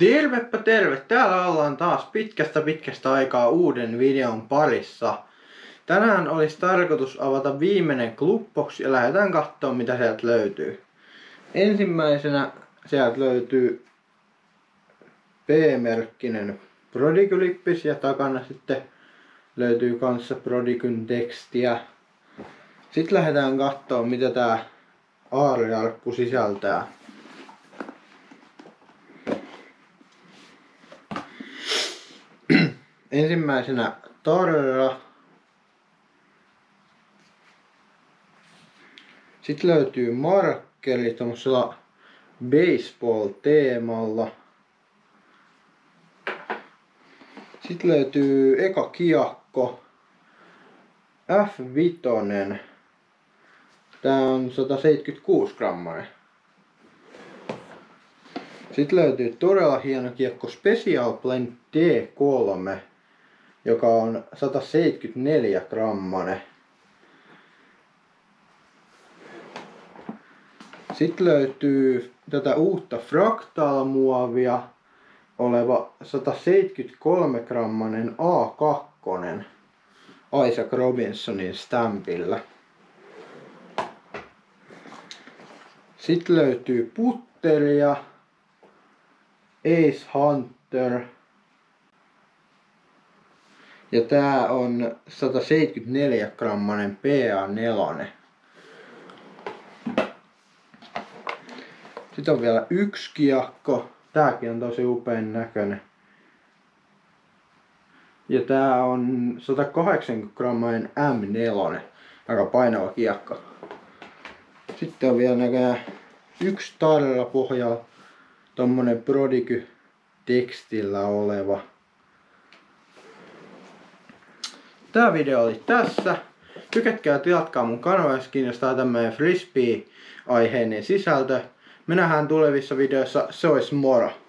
Tervepä terve! Täällä ollaan taas pitkästä aikaa uuden videon parissa. Tänään olisi tarkoitus avata viimeinen Clubbox ja lähdetään katsomaan mitä sieltä löytyy. Ensimmäisenä sieltä löytyy P-merkkinen Prodigy-lippis ja takana sitten löytyy kanssa Prodigyn tekstiä. Sitten lähdetään katsomaan mitä tää aarrearkku sisältää. Ensimmäisenä tarra. Sitten löytyy markkeri tommosella baseball-teemalla. Sitten löytyy eka kiekko. F5. Tää on 176 grammanen. Sitten löytyy todella hieno kiekko Special Blend D3, joka on 174 grammanen. Sitten löytyy tätä uutta Fractal-muovia oleva 173 grammanen A2 Isaac Robinsonin stampilla. Sitten löytyy putteria Ace Hunter. Ja tää on 174 grammanen PA4. Sitten on vielä yksi kiekko. Tääkin on tosi upean näköinen. Ja tää on 180 grammanen M4. Aika painava kiekko. Sitten on vielä näköjään yksi tarra pohjalla. Tommonen Prodigy tekstillä oleva. Tää video oli tässä. Tykätkää ja tilatkaa mun kanavaa, jos kiinnostaa tämmönen frisbee-aiheinen sisältö. Me nähdään tulevissa videoissa. Se olisi moro!